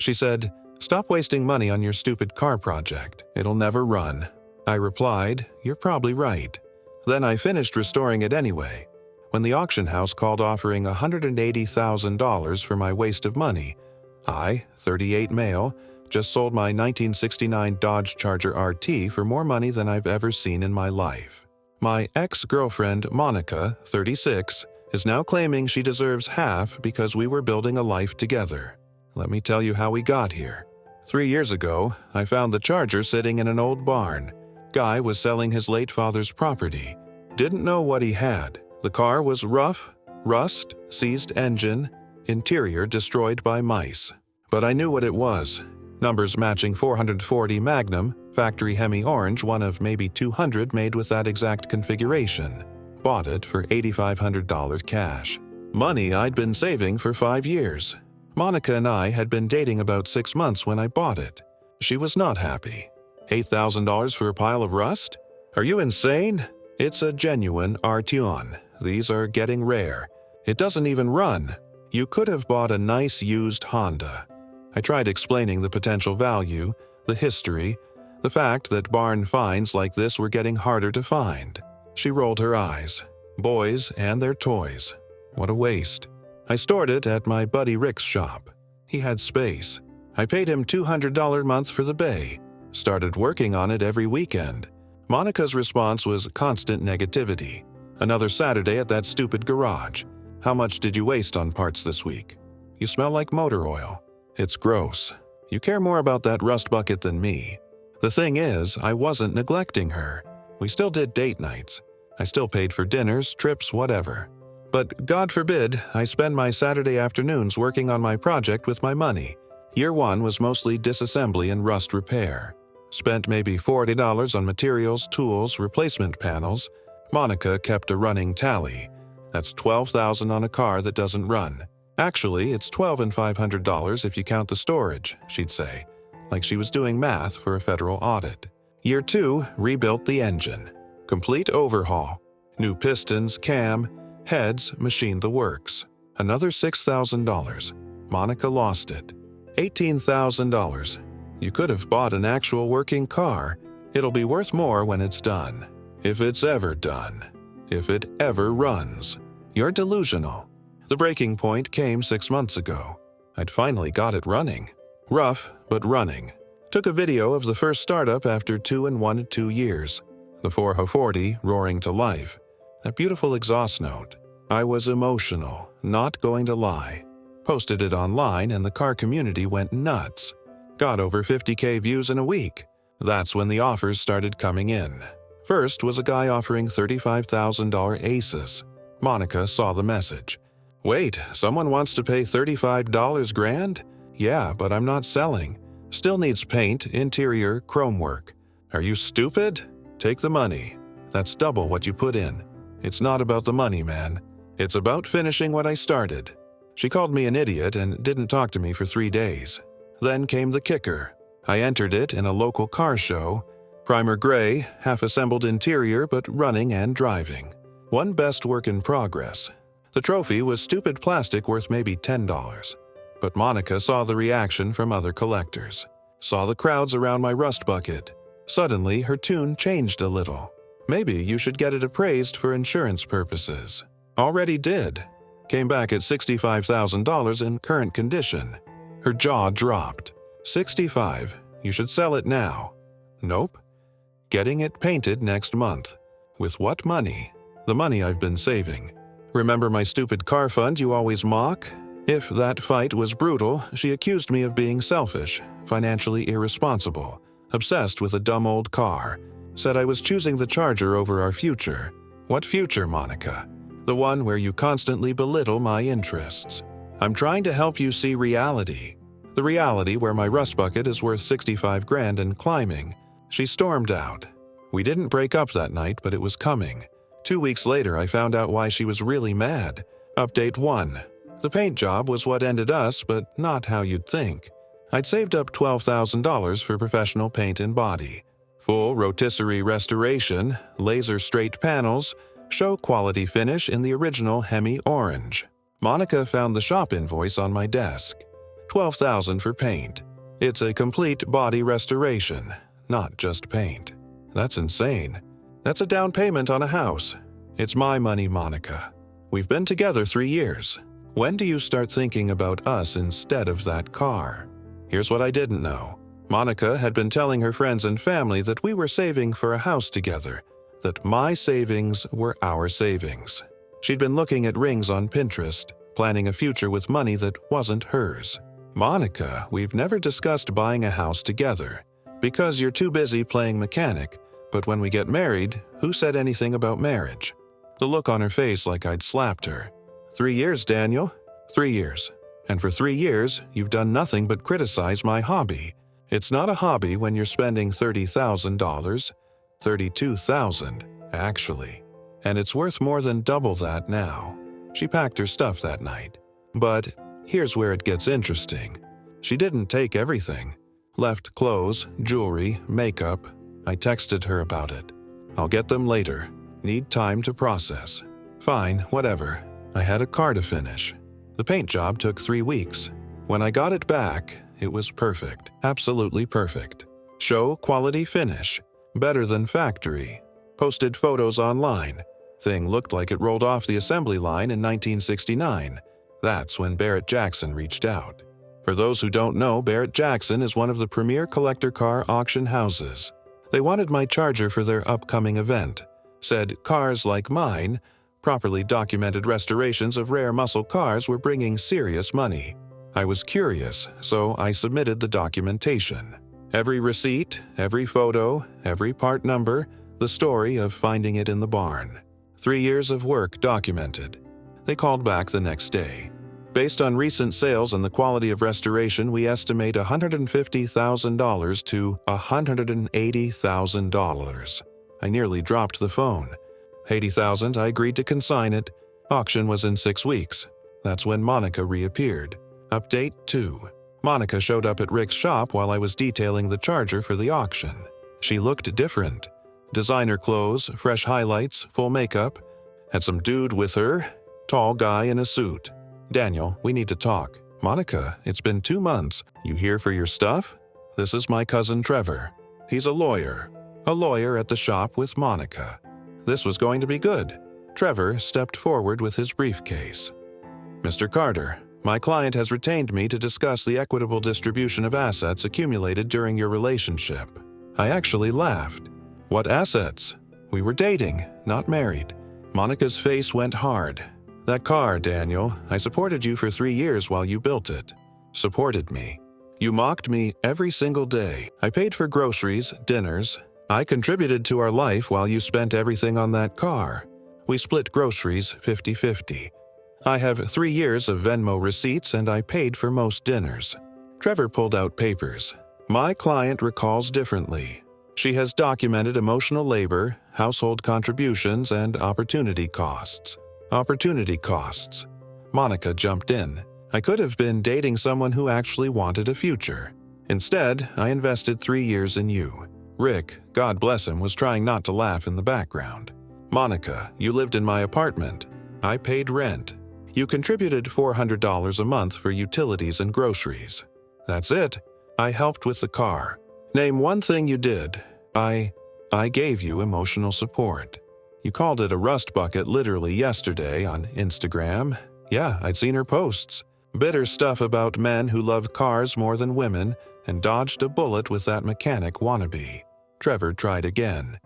She said, "Stop wasting money on your stupid car project. It'll never run." I replied, "You're probably right." Then I finished restoring it anyway. When the auction house called offering $180,000 for my waste of money, I, 38 male, just sold my 1969 Dodge Charger RT for more money than I've ever seen in my life. My ex-girlfriend, Monica, 36, is now claiming she deserves half because we were building a life together. Let me tell you how we got here. 3 years ago, I found the Charger sitting in an old barn. Guy was selling his late father's property. Didn't know what he had. The car was rough, rust, seized engine, interior destroyed by mice. But I knew what it was. Numbers matching 440 Magnum, factory Hemi Orange, one of maybe 200 made with that exact configuration. Bought it for $8,500 cash. Money I'd been saving for 5 years. Monica and I had been dating about 6 months when I bought it. She was not happy. $8,000 for a pile of rust? Are you insane? It's a genuine Arteon. These are getting rare. It doesn't even run. You could have bought a nice used Honda. I tried explaining the potential value, the history, the fact that barn finds like this were getting harder to find. She rolled her eyes. Boys and their toys. What a waste. I stored it at my buddy Rick's shop. He had space. I paid him $200 a month for the bay. Started working on it every weekend. Monica's response was constant negativity. Another Saturday at that stupid garage. How much did you waste on parts this week? You smell like motor oil. It's gross. You care more about that rust bucket than me. The thing is, I wasn't neglecting her. We still did date nights. I still paid for dinners, trips, whatever. But God forbid I spend my Saturday afternoons working on my project with my money. Year 1 was mostly disassembly and rust repair. Spent maybe $40 on materials, tools, replacement panels. Monica kept a running tally. That's $12,000 on a car that doesn't run. Actually, it's $12,500 if you count the storage, she'd say, like she was doing math for a federal audit. Year 2, rebuilt the engine. Complete overhaul. New pistons, cam, heads, machined the works. Another $6,000. Monica lost it. $18,000. You could have bought an actual working car. It'll be worth more when it's done. If it's ever done. If it ever runs. You're delusional. The breaking point came 6 months ago. I'd finally got it running. Rough, but running. Took a video of the first startup after 2 and 1 2 years. The 440 roaring to life. That beautiful exhaust note. I was emotional, not going to lie. Posted it online and the car community went nuts. Got over 50K views in a week. That's when the offers started coming in. First was a guy offering $35,000 ACEs. Monica saw the message. Wait, someone wants to pay $35 grand? Yeah, but I'm not selling. Still needs paint, interior, chrome work. Are you stupid? Take the money. That's double what you put in. It's not about the money, man. It's about finishing what I started. She called me an idiot and didn't talk to me for 3 days. Then came the kicker. I entered it in a local car show. Primer gray, half-assembled interior but running and driving. One best work in progress. The trophy was stupid plastic worth maybe $10. But Monica saw the reaction from other collectors. Saw the crowds around my rust bucket. Suddenly, her tune changed a little. Maybe you should get it appraised for insurance purposes. Already did. Came back at $65,000 in current condition. Her jaw dropped. 65. You should sell it now. Nope. Getting it painted next month. With what money? The money I've been saving. Remember my stupid car fund you always mock? If that fight was brutal, she accused me of being selfish, financially irresponsible, obsessed with a dumb old car. Said I was choosing the Charger over our future. What future, Monica? The one where you constantly belittle my interests. I'm trying to help you see reality. The reality where my rust bucket is worth 65 grand and climbing. She stormed out. We didn't break up that night, but it was coming. 2 weeks later, I found out why she was really mad. Update 1. The paint job was what ended us, but not how you'd think. I'd saved up $12,000 for professional paint and body. Full rotisserie restoration, laser straight panels, show quality finish in the original Hemi Orange. Monica found the shop invoice on my desk. $12,000 for paint. It's a complete body restoration, not just paint. That's insane. That's a down payment on a house. It's my money, Monica. We've been together 3 years. When do you start thinking about us instead of that car? Here's what I didn't know. Monica had been telling her friends and family that we were saving for a house together, that my savings were our savings. She'd been looking at rings on Pinterest, planning a future with money that wasn't hers. Monica, we've never discussed buying a house together, because you're too busy playing mechanic, but when we get married, who said anything about marriage? The look on her face like I'd slapped her. 3 years, Daniel. 3 years. And for 3 years, you've done nothing but criticize my hobby. It's not a hobby when you're spending $30,000. $32,000, actually. And it's worth more than double that now. She packed her stuff that night. But here's where it gets interesting. She didn't take everything. Left clothes, jewelry, makeup. I texted her about it. I'll get them later. Need time to process. Fine, whatever. I had a car to finish. The paint job took 3 weeks. When I got it back, it was perfect. Absolutely perfect. Show quality finish. Better than factory. Posted photos online. Thing looked like it rolled off the assembly line in 1969. That's when Barrett Jackson reached out. For those who don't know, Barrett Jackson is one of the premier collector car auction houses. They wanted my charger for their upcoming event. Said cars like mine, properly documented restorations of rare muscle cars, were bringing serious money. I was curious, so I submitted the documentation. Every receipt, every photo, every part number, the story of finding it in the barn. 3 years of work documented. They called back the next day. Based on recent sales and the quality of restoration, we estimate $150,000 to $180,000. I nearly dropped the phone. $80,000, I agreed to consign it. Auction was in 6 weeks. That's when Monica reappeared. Update 2. Monica showed up at Rick's shop while I was detailing the charger for the auction. She looked different. Designer clothes, fresh highlights, full makeup. Had some dude with her, tall guy in a suit. Daniel, we need to talk. Monica, it's been 2 months. You here for your stuff? This is my cousin Trevor. He's a lawyer. A lawyer at the shop with Monica. This was going to be good. Trevor stepped forward with his briefcase. Mr. Carter, my client has retained me to discuss the equitable distribution of assets accumulated during your relationship. I actually laughed. What assets? We were dating, not married. Monica's face went hard. That car, Daniel, I supported you for 3 years while you built it. Supported me. You mocked me every single day. I paid for groceries, dinners. I contributed to our life while you spent everything on that car. We split groceries 50-50. I have 3 years of Venmo receipts and I paid for most dinners. Trevor pulled out papers. My client recalls differently. She has documented emotional labor, household contributions, and opportunity costs. Opportunity costs. Monica jumped in. I could have been dating someone who actually wanted a future. Instead, I invested 3 years in you. Rick, God bless him, was trying not to laugh in the background. Monica, you lived in my apartment. I paid rent. You contributed $400 a month for utilities and groceries. That's it. I helped with the car. Name one thing you did. I gave you emotional support. You called it a rust bucket literally yesterday on Instagram. Yeah, I'd seen her posts. Bitter stuff about men who love cars more than women and dodged a bullet with that mechanic wannabe. Trevor tried again.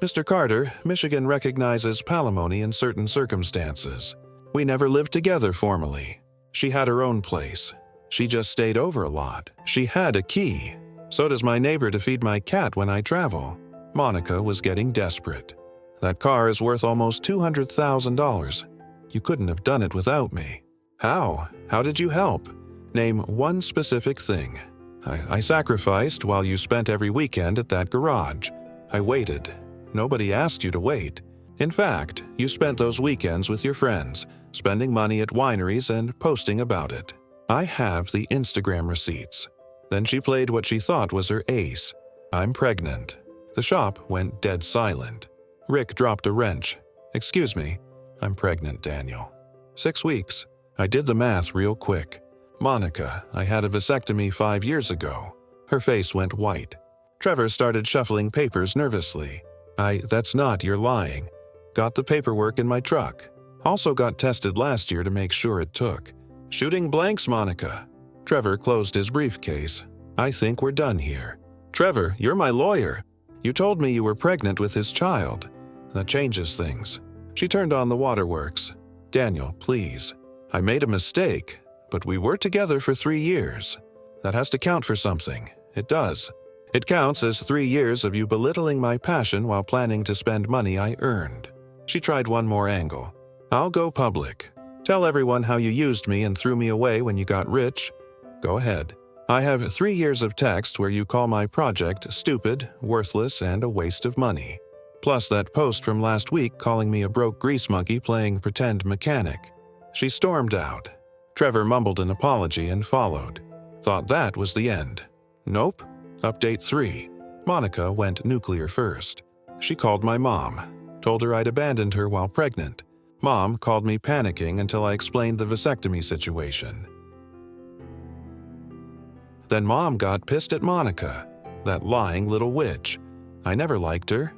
Mr. Carter, Michigan recognizes palimony in certain circumstances. We never lived together formally. She had her own place. She just stayed over a lot. She had a key. So does my neighbor to feed my cat when I travel. Monica was getting desperate. That car is worth almost $200,000. You couldn't have done it without me. How? How did you help? Name one specific thing. I sacrificed while you spent every weekend at that garage. I waited. Nobody asked you to wait. In fact, you spent those weekends with your friends, spending money at wineries and posting about it. I have the Instagram receipts. Then she played what she thought was her ace. I'm pregnant. The shop went dead silent. Rick dropped a wrench. Excuse me. I'm pregnant, Daniel. 6 weeks. I did the math real quick. Monica, I had a vasectomy 5 years ago. Her face went white. Trevor started shuffling papers nervously. That's not, you're lying. Got the paperwork in my truck. Also got tested last year to make sure it took. Shooting blanks, Monica. Trevor closed his briefcase. I think we're done here. Trevor, you're my lawyer. You told me you were pregnant with his child. That changes things. She turned on the waterworks. Daniel, please. I made a mistake, but we were together for 3 years. That has to count for something. It does. It counts as 3 years of you belittling my passion while planning to spend money I earned. She tried one more angle. I'll go public. Tell everyone how you used me and threw me away when you got rich. Go ahead. I have 3 years of text where you call my project stupid, worthless, and a waste of money. Plus that post from last week calling me a broke grease monkey playing pretend mechanic. She stormed out. Trevor mumbled an apology and followed. Thought that was the end. Nope. Update 3. Monica went nuclear first. She called my mom. Told her I'd abandoned her while pregnant. Mom called me panicking until I explained the vasectomy situation. Then Mom got pissed at Monica, that lying little witch. I never liked her.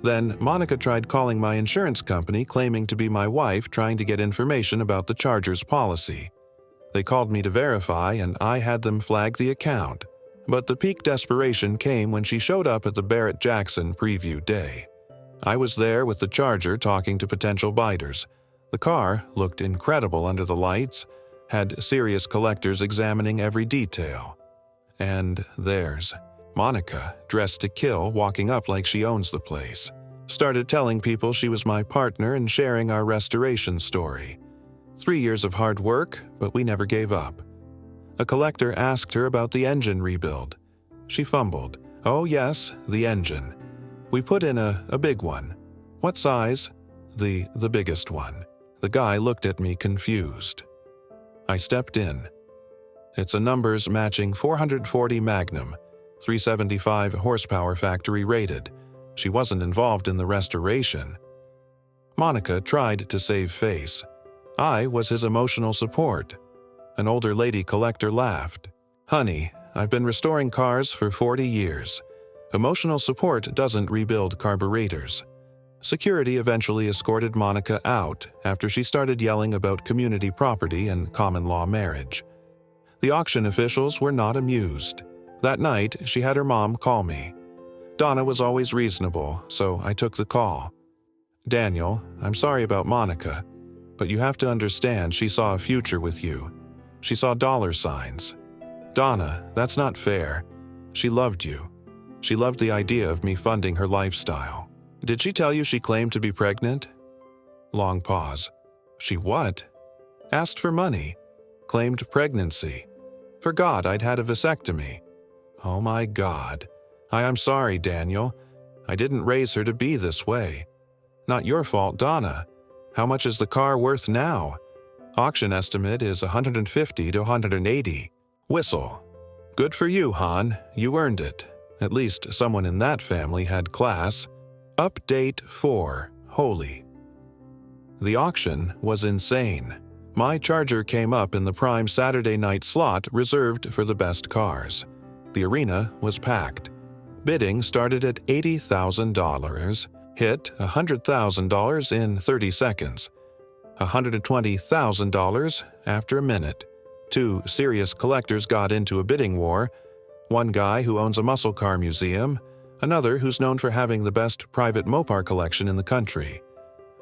Then Monica tried calling my insurance company claiming to be my wife trying to get information about the Chargers policy. They called me to verify and I had them flag the account. But the peak desperation came when she showed up at the Barrett-Jackson preview day. I was there with the Charger talking to potential biters. The car looked incredible under the lights, had serious collectors examining every detail. And there's Monica, dressed to kill, walking up like she owns the place. Started telling people she was my partner and sharing our restoration story. 3 years of hard work, but we never gave up. A collector asked her about the engine rebuild. She fumbled. Oh yes, the engine. We put in a big one. What size? The biggest one. The guy looked at me confused. I stepped in. It's a numbers matching 440 Magnum, 375 horsepower factory rated. She wasn't involved in the restoration. Monica tried to save face. I was his emotional support. An older lady collector laughed. Honey, I've been restoring cars for 40 years. Emotional support doesn't rebuild carburetors. Security eventually escorted Monica out after she started yelling about community property and common law marriage. The auction officials were not amused. That night, she had her mom call me. Donna was always reasonable, so I took the call. Daniel, I'm sorry about Monica, but you have to understand she saw a future with you. She saw dollar signs. Donna, that's not fair. She loved you. She loved the idea of me funding her lifestyle. Did she tell you she claimed to be pregnant? Long pause. She what? Asked for money. Claimed pregnancy. Forgot I'd had a vasectomy. Oh my God. I'm sorry, Daniel. I didn't raise her to be this way. Not your fault, Donna. How much is the car worth now? Auction estimate is $150 to $180. Whistle. Good for you, Han. You earned it. At least someone in that family had class. Update 4. Holy. The auction was insane. My Charger came up in the prime Saturday night slot reserved for the best cars. The arena was packed. Bidding started at $80,000, hit $100,000 in 30 seconds. $120,000 after a minute. 2 serious collectors got into a bidding war. One guy who owns a muscle car museum, another who's known for having the best private Mopar collection in the country.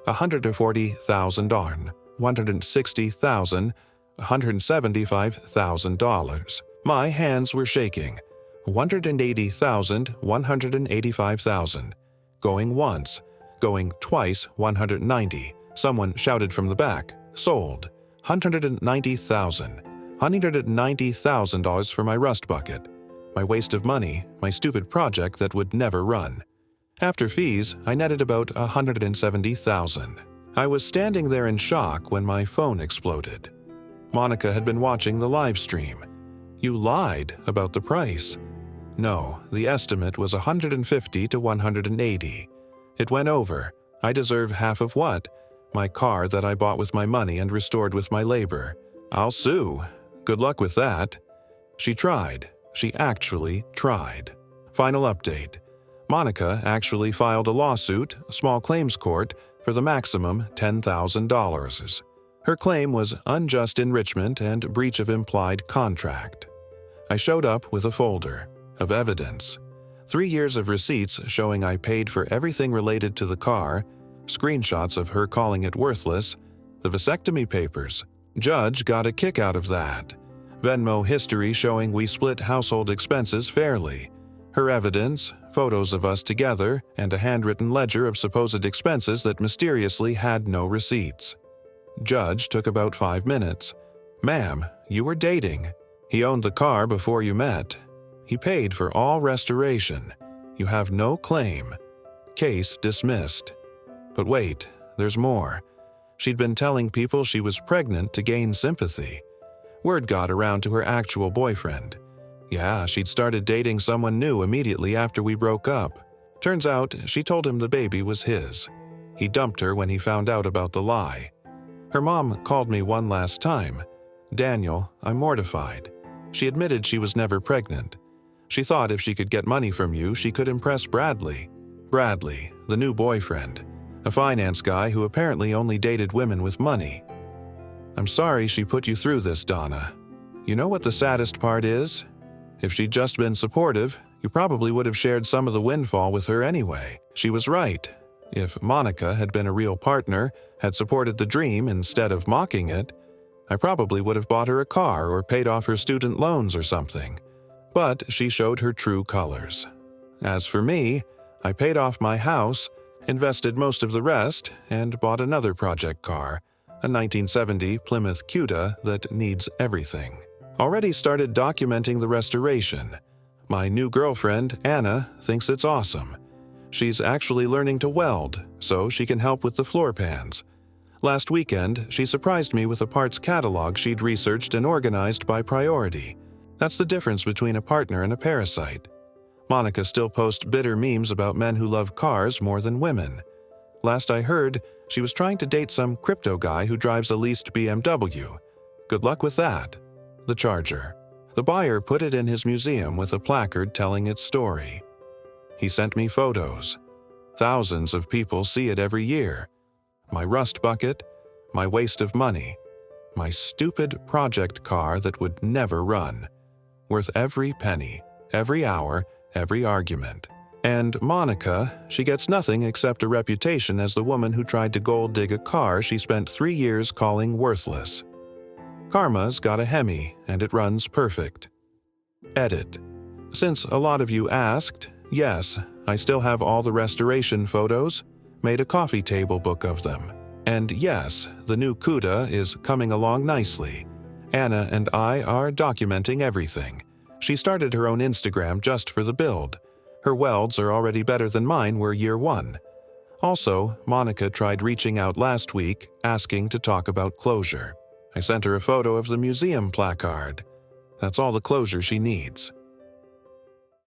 $140,000, $160,000, $175,000. My hands were shaking. $180,000, $185,000. Going once, going twice, $190,000. Someone shouted from the back, sold. $190,000. $190,000 for my rust bucket. My waste of money, my stupid project that would never run. After fees, I netted about $170,000. I was standing there in shock when my phone exploded. Monica had been watching the live stream. You lied about the price. No, the estimate was $150 to $180. It went over. I deserve half of what? My car that I bought with my money and restored with my labor. I'll sue. Good luck with that. She tried. She actually tried. Final update. Monica actually filed a lawsuit, small claims court, for the maximum $10,000. Her claim was unjust enrichment and breach of implied contract. I showed up with a folder of evidence. 3 years of receipts showing I paid for everything related to the car, screenshots of her calling it worthless, the vasectomy papers. Judge got a kick out of that. Venmo history showing we split household expenses fairly. Her evidence, photos of us together, and a handwritten ledger of supposed expenses that mysteriously had no receipts. Judge took about 5 minutes. Ma'am, you were dating. He owned the car before you met. He paid for all restoration. You have no claim. Case dismissed. But wait, there's more. She'd been telling people she was pregnant to gain sympathy. Word got around to her actual boyfriend. Yeah, she'd started dating someone new immediately after we broke up. Turns out she told him the baby was his. He dumped her when he found out about the lie. Her mom called me one last time. Daniel, I'm mortified. She admitted she was never pregnant. She thought if she could get money from you, she could impress Bradley. Bradley, the new boyfriend. A finance guy who apparently only dated women with money. I'm sorry she put you through this, Donna. You know what the saddest part is? If she'd just been supportive, you probably would have shared some of the windfall with her anyway. She was right. If Monica had been a real partner, had supported the dream instead of mocking it, I probably would have bought her a car or paid off her student loans or something. But she showed her true colors. As for me, I paid off my house, invested most of the rest, and bought another project car, a 1970 Plymouth Cuda that needs everything. Already started documenting the restoration. My new girlfriend, Anna, thinks it's awesome. She's actually learning to weld, so she can help with the floor pans. Last weekend, she surprised me with a parts catalog she'd researched and organized by priority. That's the difference between a partner and a parasite. Monica still posts bitter memes about men who love cars more than women. Last I heard, she was trying to date some crypto guy who drives a leased BMW. Good luck with that. The charger. The buyer put it in his museum with a placard telling its story. He sent me photos. Thousands of people see it every year. My rust bucket, my waste of money, my stupid project car that would never run. Worth every penny, every hour, every argument. And Monica, she gets nothing except a reputation as the woman who tried to gold dig a car she spent 3 years calling worthless. Karma's got a Hemi, and it runs perfect. Edit. Since a lot of you asked, yes, I still have all the restoration photos, made a coffee table book of them. And yes, the new Cuda is coming along nicely. Anna and I are documenting everything. She started her own Instagram just for the build. Her welds are already better than mine were year one. Also, Monica tried reaching out last week, asking to talk about closure. I sent her a photo of the museum placard. That's all the closure she needs.